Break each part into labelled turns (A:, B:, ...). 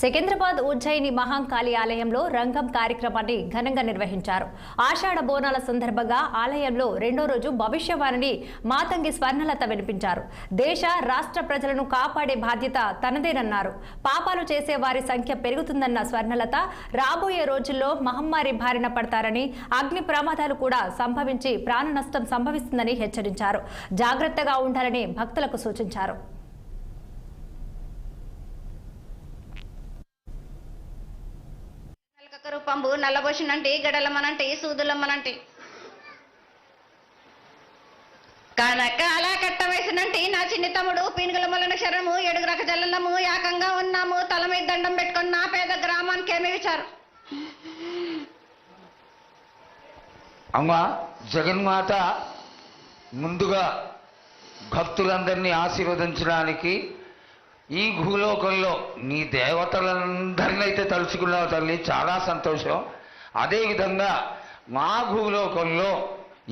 A: సికింద్రాబాద్ ఉజ్జయిని మహాంకాళి ఆలయంలో రంగం కార్యక్రమాన్ని ఘనంగా నిర్వహించారు. ఆషాఢ బోనాల సందర్భంగా ఆలయంలో రెండో రోజు భవిష్యవాణిని మాతంగి స్వర్ణలత వినిపించారు. దేశ రాష్ట్ర ప్రజలను కాపాడే బాధ్యత తనదేనన్నారు. పాపాలు చేసే వారి సంఖ్య పెరుగుతుందన్న స్వర్ణలత రాబోయే రోజుల్లో మహమ్మారి బారిన పడతారని, అగ్ని ప్రమాదాలు కూడా సంభవించి ప్రాణ నష్టం సంభవిస్తుందని హెచ్చరించారు. జాగ్రత్తగా ఉండాలని భక్తులకు సూచించారు.
B: రూపంబు నల్లబోసినంటి గడలమ్మనంటి సూదులమ్మనంటి కనకాల కట్ట వేసినంటి నా చిన్ని తమ్ముడు పీనుగల మల్లన శరము ఏడుగురక జల్లము ఏకంగా ఉన్నాము తల మీద దండం పెట్టుకుని నా పేద గ్రామానికి ఏమి విచారు.
C: అమ్మా జగన్మాత ముందుగా భక్తులందరినీ ఆశీర్వదించడానికి ఈ భూలోకంలో నీ దేవతలందరినీ అయితే తలుచుకున్నావు తల్లి, చాలా సంతోషం. అదేవిధంగా మా భూలోకంలో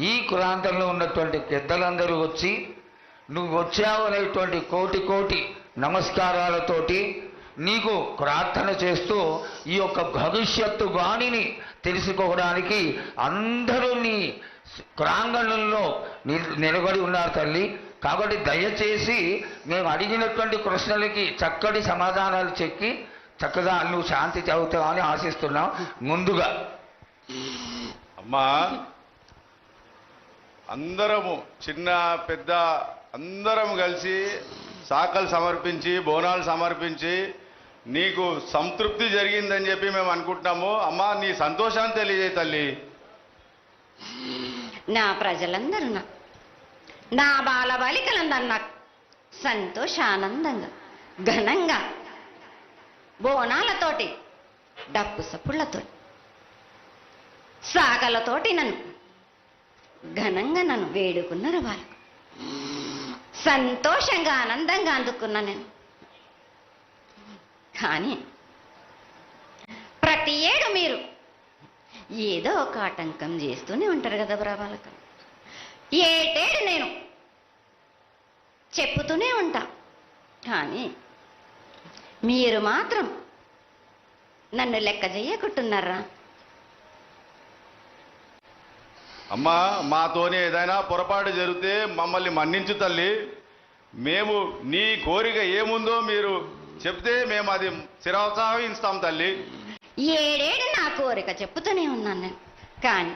C: ఈ ప్రాంతంలో ఉన్నటువంటి పెద్దలందరూ వచ్చి నువ్వు వచ్చావు అనేటువంటి కోటి కోటి నమస్కారాలతోటి నీకు ప్రార్థన చేస్తూ ఈ యొక్క భవిష్యత్తు వాణిని తెలుసుకోవడానికి అందరూ నీ ప్రాంగణంలో నిలబడి ఉన్నారు తల్లి. కాబట్టి దయచేసి మేము అడిగినటువంటి ప్రశ్నలకి చక్కటి సమాధానాలు చెప్పి చక్కగా నువ్వు శాంతి చదువుతావని ఆశిస్తున్నాం. ముందుగా
D: అమ్మా, అందరము చిన్న పెద్ద అందరం కలిసి శాఖలు సమర్పించి బోనాలు సమర్పించి నీకు సంతృప్తి జరిగిందని చెప్పి మేము అనుకుంటున్నాము. అమ్మా, నీ సంతోషాన్ని తెలియజేయ తల్లి.
B: నా ప్రజలందరూ నా బాలబాలికలందరూ నాకు సంతోషానందంగా ఘనంగా బోనాలతోటి డప్పు సప్పుళ్లతో సాగలతోటి నన్ను ఘనంగా నన్ను వేడుకున్నారు. వాళ్ళు సంతోషంగా ఆనందంగా అందుకున్నా నేను. కానీ ప్రతి ఏడు మీరు ఏదో ఒక ఆటంకం చేస్తూనే ఉంటారు కదా బ్రాబాలకు. ఏటేడు నేను చెప్పుతూనే ఉంటా, కానీ మీరు మాత్రం నన్ను లెక్క చేయకుంటున్నారా?
D: అమ్మా, మాతోనే ఏదైనా పొరపాటు జరిగితే మమ్మల్ని మన్నించు తల్లి. మేము నీ కోరిక ఏముందో మీరు చెప్తే మేము అది శిరోత్సాహిస్తాం తల్లి.
B: ఏడేడు నా కోరిక చెప్పుతూనే ఉన్నాను నేను, కానీ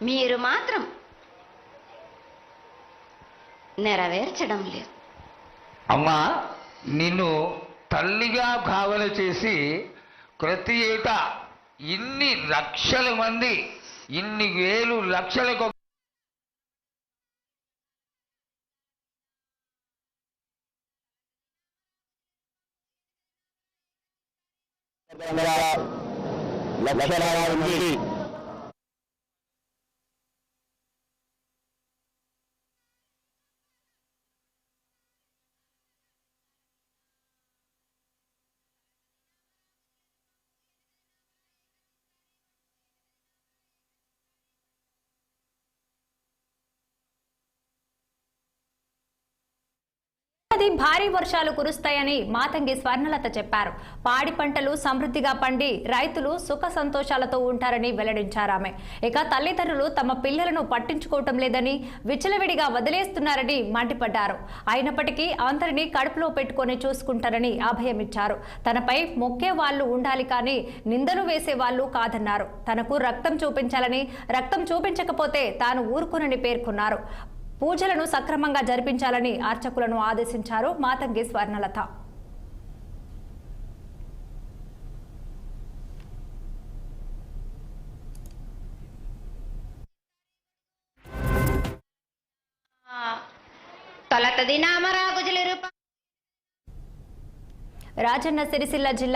B: మీరు మాత్రం నెరవేర్చడం లేదు.
C: అమ్మా, నిన్ను తల్లిగా భావన చేసి ప్రతి ఏటా ఇన్ని లక్షల మంది, ఇన్ని వేలు లక్షలకు లక్షలాది మంది
A: భారీ వర్షాలు కురుస్తాయని మాతంగి స్వర్ణలత చెప్పారు. పాడి పంటలు సమృద్ధిగా పండి రైతులు సుఖ సంతోషాలతో ఉంటారని వెల్లడించారామె. ఇక తల్లిదండ్రులు తమ పిల్లలను పట్టించుకోవటం లేదని, విచ్చలవిడిగా వదిలేస్తున్నారని మండిపడ్డారు. అయినప్పటికీ అందరినీ కడుపులో పెట్టుకొని చూసుకుంటారని అభయమిచ్చారు. తనపై మొక్కే వాళ్ళు ఉండాలి కానీ నిందలు వేసే వాళ్ళు కాదన్నారు. తనకు రక్తం చూపించాలని, రక్తం చూపించకపోతే తాను ఊరుకునని పేర్కొన్నారు. పూజలను సక్రమంగా జరిపించాలని అర్చకులను ఆదేశించారు మాతంగి స్వర్ణలత.
B: తొలతది నామరా గుజలి రూప
A: రాజన్న సిరిసిల్ల జిల్లా